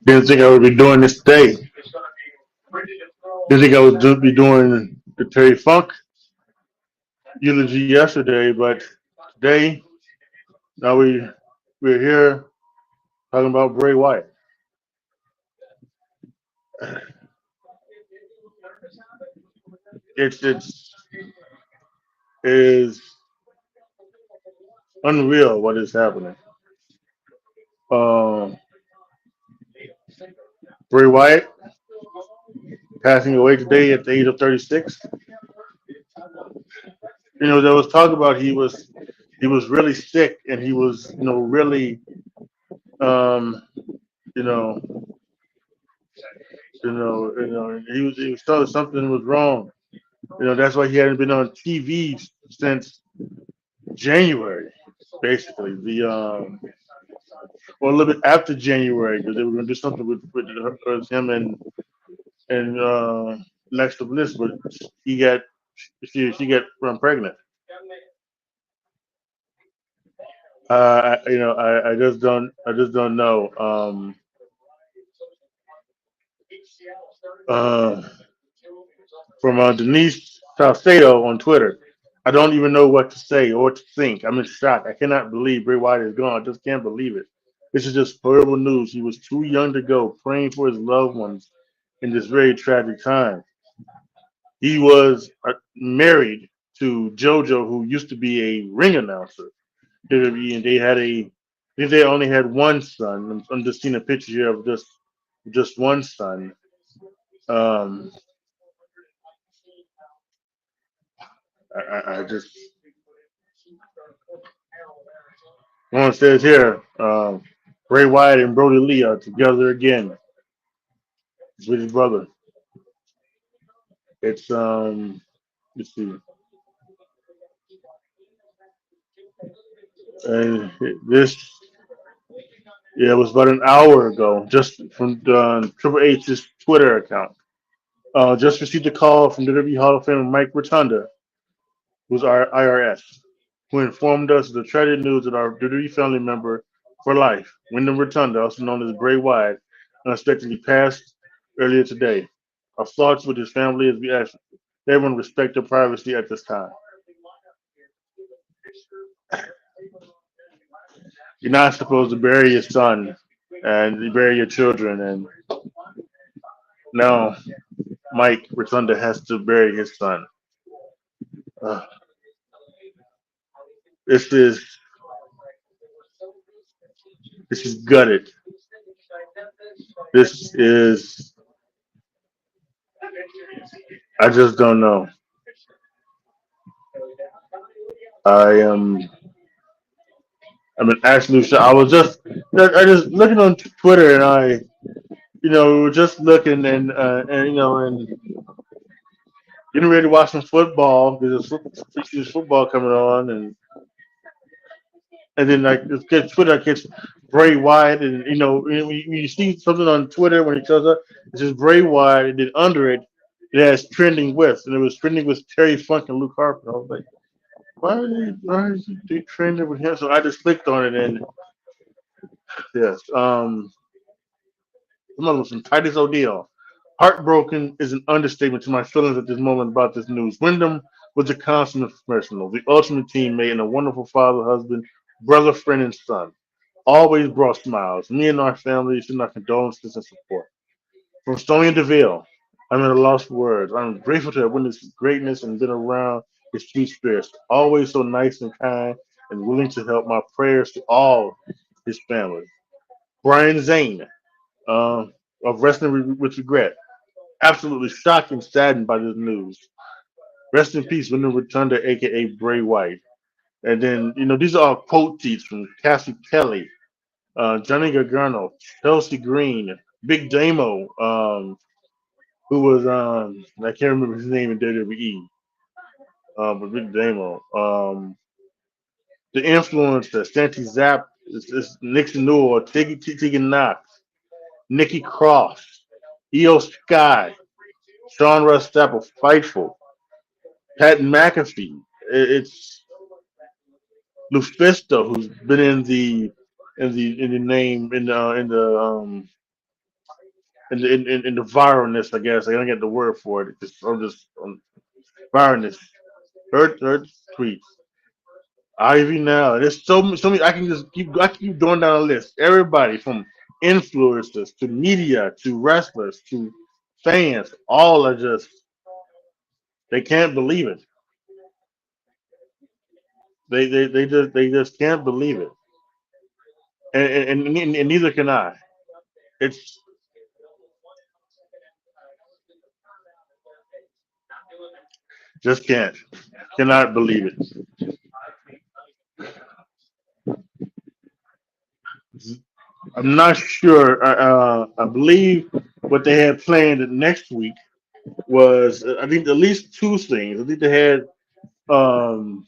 Didn't think I would be doing this today. Didn't think I would be doing the Terry Funk eulogy yesterday, but today, now we're here talking about Bray Wyatt. It's is unreal what is happening. Um, Bray Wyatt passing away today at the age of 36. There was talk about he was really sick and he was really um, you know he was told something was wrong. That's why he hadn't been on TV since January, basically. Or a little bit after January, because they were going to do something with him and Lex Bliss, but he got she got pregnant. I just don't know. Uh, from Denise Salcedo on Twitter. I don't even know what to say or what to think. I'm in shock. I cannot believe Bray Wyatt is gone. I just can't believe it. This is just horrible news. He was too young to go, praying for his loved ones in this very tragic time. He was married to JoJo, who used to be a ring announcer. And I think they only had one son. I'm just seeing a picture here of just one son. Um, I just one says here, Bray Wyatt and Brody Lee are together again with his brother. It's let's see, and this yeah, it was about an hour ago, just from Triple H's Twitter account. Just received a call from WWE Hall of Famer Mike Rotunda, who's our IRS, who informed us of the tragic news that our WWE family member for life, Wyndham Rotunda, also known as Bray Wyatt, unexpectedly passed earlier today. Our thoughts with his family as we ask everyone respect their privacy at this time. You're not supposed to bury your son and you bury your children, and now Mike Rotunda has to bury his son. Uh, this is this is gutted. This is I just don't know. I am I'm an absolute shock. I just looking on Twitter and we were just looking and getting ready to watch some football because there's football coming on and then like this kid Twitter gets Bray Wyatt and when you see something on Twitter when it shows up, it says Bray Wyatt and then under it it has trending with and it was trending with Terry Funk and Luke Harper. I was like, why is he trending with him? So I just clicked on it and yes, the mother was from Titus O'Deal. Heartbroken is an understatement to my feelings at this moment about this news. Wyndham was a consummate professional, the ultimate teammate, and a wonderful father, husband, brother, friend, and son. Always brought smiles. Me and our family send our condolences and support. From Stony Deville, I'm at a loss for words. I'm grateful to have witnessed his greatness and been around his true spirits. Always so nice and kind and willing to help. My prayers to all his family. Brian Zane, uh, of Wrestling with Regret. Absolutely shocked and saddened by this news. Rest in peace, Wyndham Rotunda, aka Bray Wyatt. And then, these are all quote tweets from Cassie Kelly, Johnny Gargano, Chelsea Green, Big Damo, who was I can't remember his name in WWE, but Big Damo. The influencer, Santi Zap, is Nixon Newell, Tegan Knox, Nikki Cross, Io Sky, Sean Ross Staple, Fightful, Pat McAfee. It's Lufisto, who's been in the in the name in the viralness, I guess. I don't get the word for it. I'm just viralness. Her tweets. Ivy now. There's so many. I can keep going down the list. Everybody from influencers to media to wrestlers to fans, all are just they can't believe it. They just can't believe it, and neither can I. It's just cannot believe it. I'm not sure. I believe what they had planned next week was I think at least two things. I think they had um,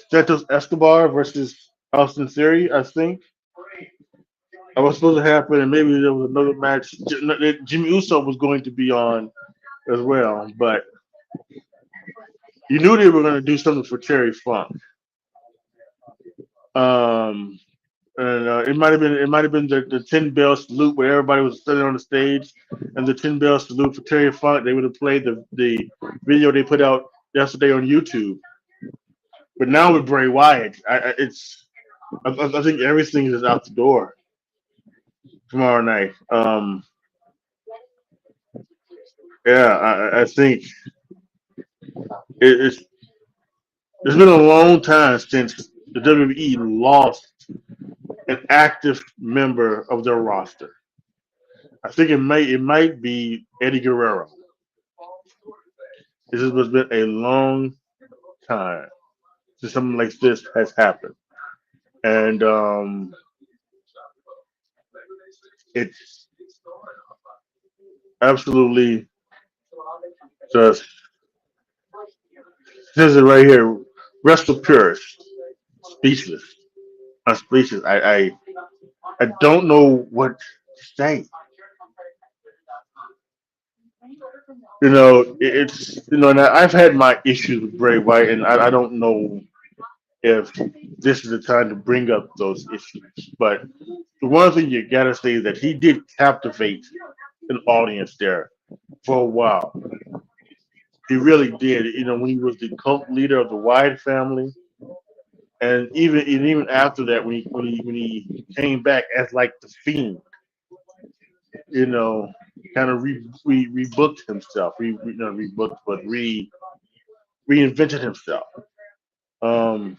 Santos Escobar versus Austin Theory. I think I was supposed to happen, and maybe there was another match. Jimmy Uso was going to be on as well, but you knew they were going to do something for Terry Funk. Um, and it might have been the 10 bell salute where everybody was standing on the stage, and the 10 bell salute for Terry Funk. They would have played the video they put out yesterday on YouTube. But now with Bray Wyatt, I think everything is out the door tomorrow night. Yeah, I think it's been a long time since the WWE lost an active member of their roster. I think it might be Eddie Guerrero. This has been a long time since something like this has happened, and it's absolutely just says it right here. Wrestle purist, speechless. I'm speechless. I don't know what to say. And I've had my issues with Bray Wyatt, and I don't know if this is the time to bring up those issues. But the one thing you gotta say is that he did captivate an audience there for a while. He really did. When he was the cult leader of the Wyatt family, and even after that, when he came back as like the Fiend, you know, kind of rebooked himself, not rebooked, but reinvented himself. Um,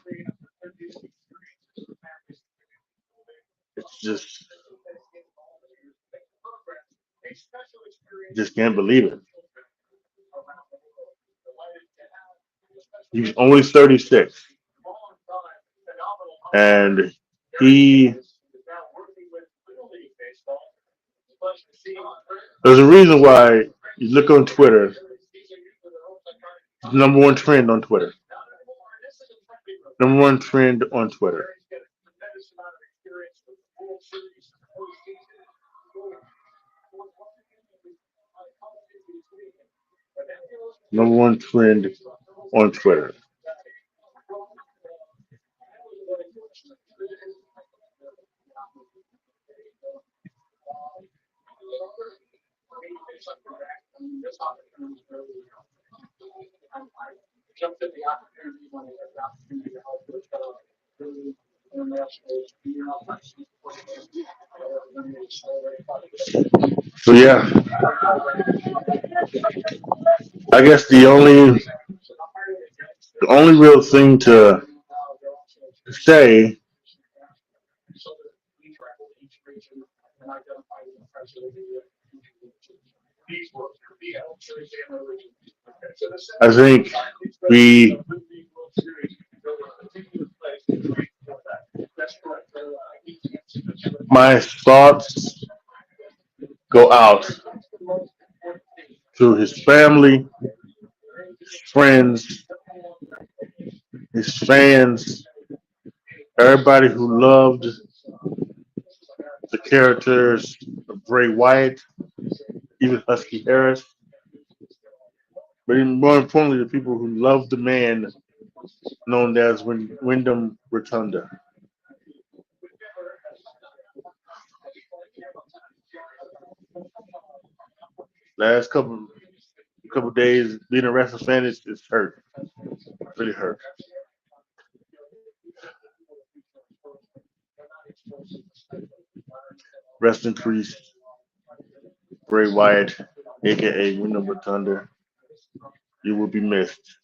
it's just can't believe it. He's only 36, and he there's a reason why you look on Twitter, number one trend on Twitter, number one trend on Twitter. Number one trend on Twitter. So yeah, I guess the only real thing to say I think we my thoughts go out to his family, his friends, his fans, everybody who loved the characters of Bray Wyatt, even Husky Harris, but even more importantly, the people who loved the man known as Wyndham Rotunda. last couple days being a wrestling fan is hurt. Really hurt. Rest in peace, Bray Wyatt, aka Window Thunder. You will be missed.